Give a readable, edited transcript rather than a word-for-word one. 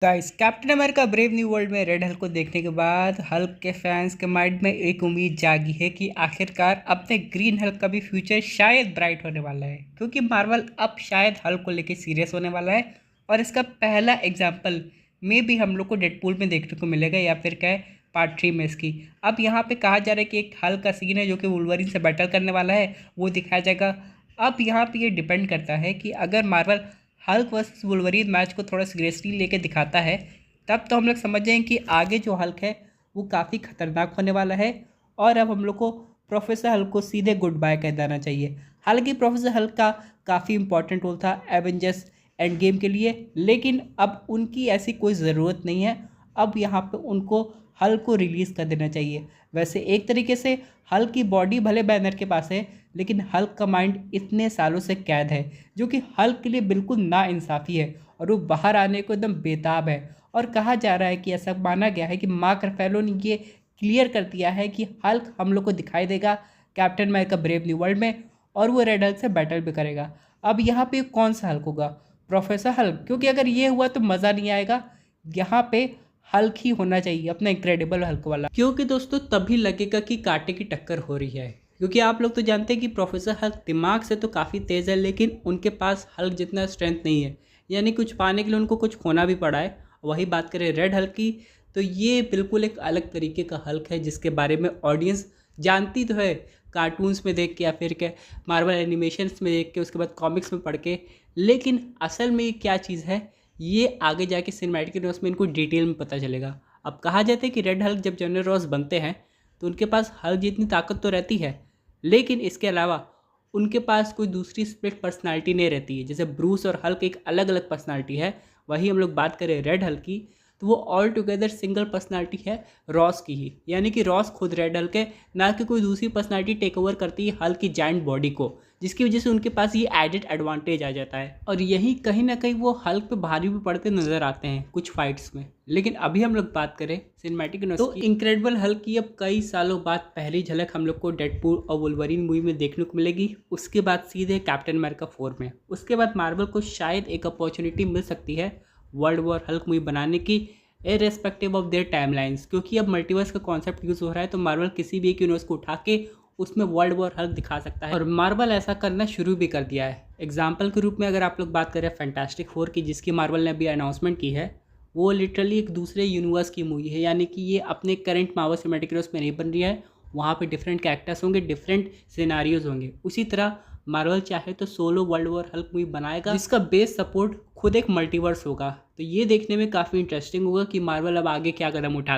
Guys, captain America brave new world में red Hulk को देखने के बाद हल्क के फैंस के माइंड में एक उम्मीद जागी है कि आखिरकार अपने ग्रीन हल्क का भी फ्यूचर शायद ब्राइट होने वाला है, क्योंकि मार्वल अब शायद हल्क को लेकर सीरियस होने वाला है। और इसका पहला एग्जाम्पल में भी हम लोग को डेडपूल में देखने को मिलेगा, या फिर क्या है पार्ट 3 में इसकी। अब यहाँ पे कहा जा रहा है कि एक हल्क का सीन है जो कि वुल्वरीन से बैटल करने वाला है, वो दिखाया जाएगा। अब यहाँ पे ये डिपेंड करता है कि अगर Marvel Hulk versus Wolverine match को थोड़ा सीरियसली लेके दिखाता है, तब तो हम लोग समझ जाएं कि आगे जो हल्क है वो काफ़ी खतरनाक होने वाला है। और अब हम लोग को प्रोफेसर हल्क को सीधे गुड बाय कह देना चाहिए। हालांकि प्रोफेसर हल्क का काफ़ी इंपॉर्टेंट रोल था एवेंजर्स एंड गेम के लिए, लेकिन अब उनकी ऐसी कोई ज़रूरत नहीं है। अब यहाँ पे उनको हल्क को रिलीज़ कर देना चाहिए। वैसे एक तरीके से हल्क की बॉडी भले बैनर के पास है, लेकिन हल्क का माइंड इतने सालों से कैद है, जो कि हल्क के लिए बिल्कुल नाइंसाफ़ी है और वो बाहर आने को एकदम बेताब है। और कहा जा रहा है कि ऐसा माना गया है कि मार्क रफेलो ने ये क्लियर कर दिया है कि हल्क हम लोग को दिखाई देगा captain America brave new world में, और वो रेड हल्क से बैटल भी करेगा। अब यहाँ पे कौन सा हल्क होगा? Professor Hulk? क्योंकि अगर ये हुआ तो मज़ा नहीं आएगा। यहाँ पे हल्क ही होना चाहिए, अपना इनक्रेडिबल हल्क वाला, क्योंकि दोस्तों तभी लगेगा कि कांटे की टक्कर हो रही है। क्योंकि आप लोग तो जानते हैं कि प्रोफेसर हल्क दिमाग से तो काफ़ी तेज़ है, लेकिन उनके पास हल्क जितना स्ट्रेंथ नहीं है, यानी कुछ पाने के लिए उनको कुछ खोना भी पड़ा है। वही बात करें रेड हल्क की, तो ये बिल्कुल एक अलग तरीके का हल्क है जिसके बारे में ऑडियंस जानती तो है कार्टून्स में देख के, या फिर क्या मार्वल एनिमेशंस में देख के, उसके बाद कॉमिक्स में पढ़ के। लेकिन असल में ये क्या चीज़ है, ये आगे जाके सिनेमैटिक यूनिवर्स में इनको डिटेल में पता चलेगा। अब कहा जाता है कि रेड हल्क जब जनरल रॉस बनते हैं तो उनके पास हल्क जितनी ताकत तो रहती है, लेकिन इसके अलावा उनके पास कोई दूसरी स्प्लिट पर्सनालिटी नहीं रहती है। जैसे ब्रूस और हल्क एक अलग अलग पर्सनालिटी है, वही हम लोग बात करें रेड हल्क की, तो वो ऑल टुगेदर सिंगल पर्सनालिटी है रॉस की ही। यानी कि रॉस खुद रेड हल्क है, ना कि कोई दूसरी पर्सनालिटी टेक ओवर करती है हल्क की जाइंट बॉडी को, जिसकी वजह से उनके पास ये एडेड एडवांटेज आ जाता है। और यही कहीं ना कहीं वो हल्क पे भारी भी पड़ते नजर आते हैं कुछ फाइट्स में। लेकिन अभी हम लोग बात करें सिनेमैटिक यूनिवर्स तो इनक्रेडिबल हल्क की अब कई सालों बाद पहली झलक हम लोग को डेडपूल और वुल्वरीन मूवी में देखने को मिलेगी। उसके बाद सीधे कैप्टन अमेरिका 4 में। उसके बाद मार्वल को शायद एक अपॉर्चुनिटी मिल सकती है वर्ल्ड वॉर हल्क मूवी बनाने की, इररेस्पेक्टिव ऑफ देयर टाइमलाइंस। क्योंकि अब मल्टीवर्स का कॉन्सेप्ट यूज़ हो रहा है, तो मार्वल किसी भी एक यूनिवर्स को उठा के उसमें वर्ल्ड वॉर हल्क दिखा सकता है, और मार्वल ऐसा करना शुरू भी कर दिया है। एग्जाम्पल के रूप में अगर आप लोग बात करें फैंटास्टिक फोर की, जिसकी मार्वल ने अभी अनाउंसमेंट की है, वो लिटरली एक दूसरे यूनिवर्स की मूवी है। यानी कि ये अपने करंट मार्वल सिनेमैटिक यूनिवर्स में नहीं बन रही है, वहाँ पे डिफरेंट कैरेक्टर्स होंगे, डिफरेंट सिनारियोज होंगे। उसी तरह मार्वल चाहे तो solo world war Hulk movie बनाएगा, जिसका बेस सपोर्ट खुद एक मल्टीवर्स होगा। तो ये देखने में काफ़ी इंटरेस्टिंग होगा कि मार्वल अब आगे क्या कदम उठाता है।